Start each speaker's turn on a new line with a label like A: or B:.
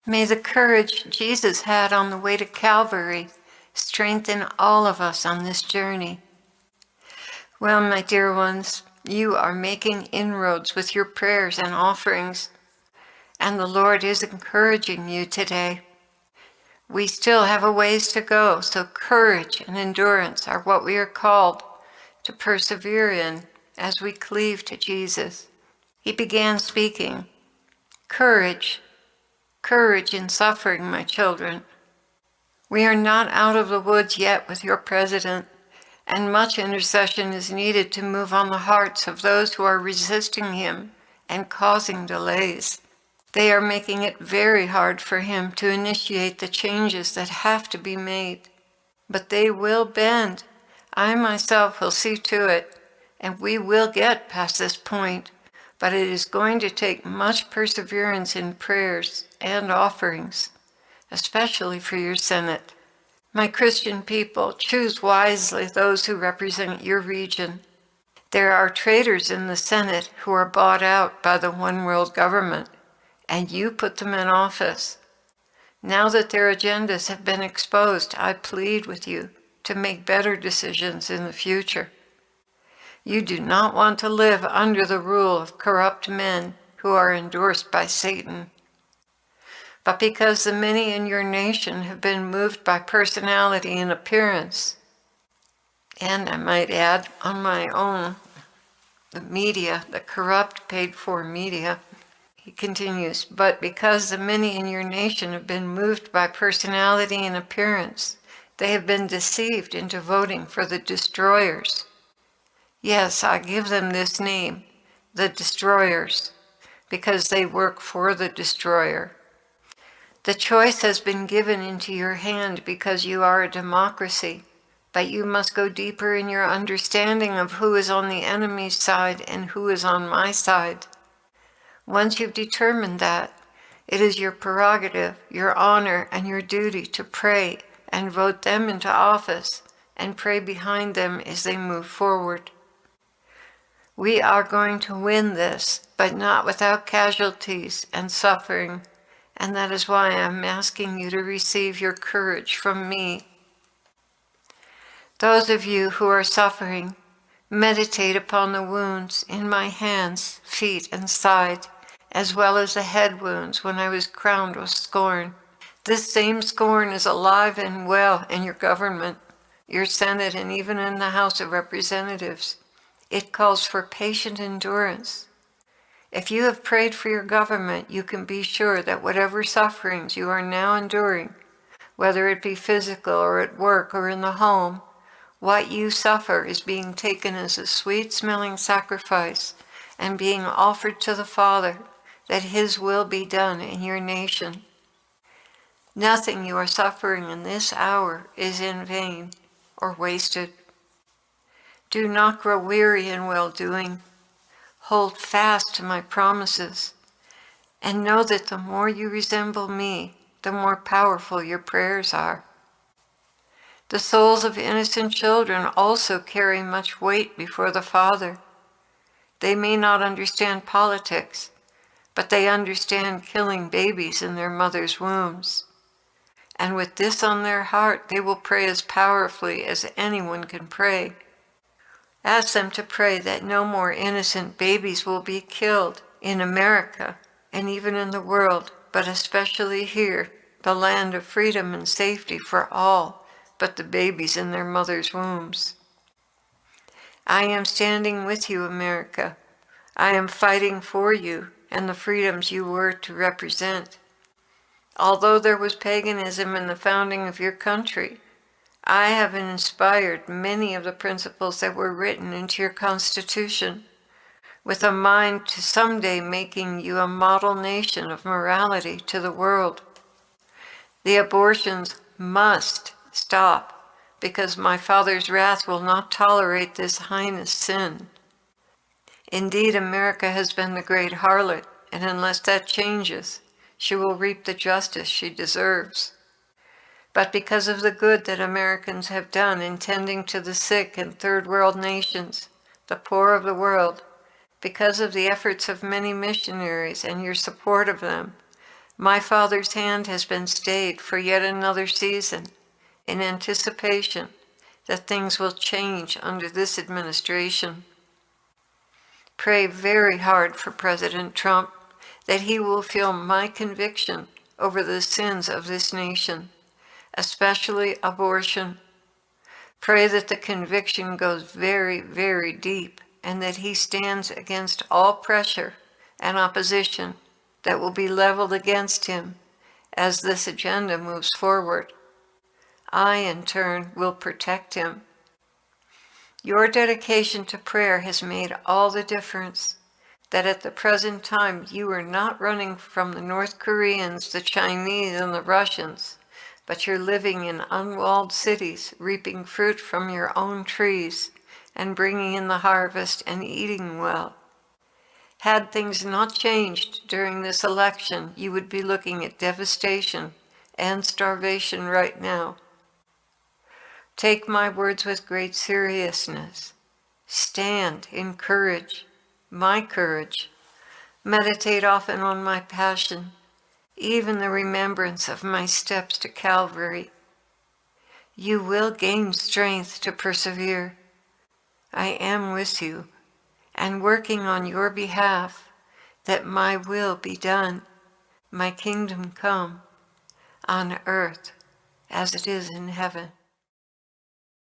A: May the courage Jesus had on the way to Calvary strengthen all of us on this journey. Well, my dear ones, you are making inroads with your prayers and offerings, and the Lord is encouraging you today. We still have a ways to go, so courage and endurance are what we are called to persevere in as we cleave to Jesus. He began speaking, "Courage, courage in suffering, my children. We are not out of the woods yet with your president, and much intercession is needed to move on the hearts of those who are resisting him and causing delays. They are making it very hard for him to initiate the changes that have to be made. But they will bend. I myself will see to it, and we will get past this point. But it is going to take much perseverance in prayers and offerings, especially for your Senate. My Christian people, choose wisely those who represent your region. There are traitors in the Senate who are bought out by the one world government, and you put them in office. Now that their agendas have been exposed, I plead with you to make better decisions in the future. You do not want to live under the rule of corrupt men who are endorsed by Satan. But because the many in your nation have been moved by personality and appearance, and I might add on my own, the media, the corrupt paid-for media, he continues, but because the many in your nation have been moved by personality and appearance, they have been deceived into voting for the destroyers. Yes, I give them this name, the destroyers, because they work for the destroyer. The choice has been given into your hand because you are a democracy, but you must go deeper in your understanding of who is on the enemy's side and who is on my side. Once you've determined that, it is your prerogative, your honor, and your duty to pray and vote them into office and pray behind them as they move forward. We are going to win this, but not without casualties and suffering, and that is why I am asking you to receive your courage from me. Those of you who are suffering, meditate upon the wounds in my hands, feet, and side, as well as the head wounds when I was crowned with scorn. This same scorn is alive and well in your government, your Senate, and even in the House of Representatives. It calls for patient endurance. If you have prayed for your government, you can be sure that whatever sufferings you are now enduring, whether it be physical or at work or in the home, what you suffer is being taken as a sweet-smelling sacrifice and being offered to the Father, that His will be done in your nation. Nothing you are suffering in this hour is in vain or wasted. Do not grow weary in well-doing. Hold fast to my promises, and know that the more you resemble me, the more powerful your prayers are. The souls of innocent children also carry much weight before the Father. They may not understand politics, but they understand killing babies in their mother's wombs. And with this on their heart, they will pray as powerfully as anyone can pray. Ask them to pray that no more innocent babies will be killed in America and even in the world, but especially here, the land of freedom and safety for all, but the babies in their mother's wombs. I am standing with you, America. I am fighting for you and the freedoms you were to represent. Although there was paganism in the founding of your country, I have inspired many of the principles that were written into your Constitution, with a mind to someday making you a model nation of morality to the world. The abortions must stop, because my Father's wrath will not tolerate this heinous sin. Indeed, America has been the great harlot, and unless that changes, she will reap the justice she deserves. But because of the good that Americans have done in tending to the sick in third world nations, the poor of the world, because of the efforts of many missionaries and your support of them, My Father's hand has been stayed for yet another season in anticipation that things will change under this administration. Pray very hard for President Trump that he will feel my conviction over the sins of this nation, especially abortion. Pray that the conviction goes very, very deep and that he stands against all pressure and opposition that will be leveled against him as this agenda moves forward. I, in turn, will protect him. Your dedication to prayer has made all the difference, that at the present time you are not running from the North Koreans, the Chinese, and the Russians, but you're living in unwalled cities, reaping fruit from your own trees, and bringing in the harvest and eating well. Had things not changed during this election, you would be looking at devastation and starvation right now. Take my words with great seriousness. Stand in courage, my courage. Meditate often on my passion, even the remembrance of my steps to Calvary. You will gain strength to persevere. I am with you and working on your behalf, that my will be done, my kingdom come, on earth as it is in heaven.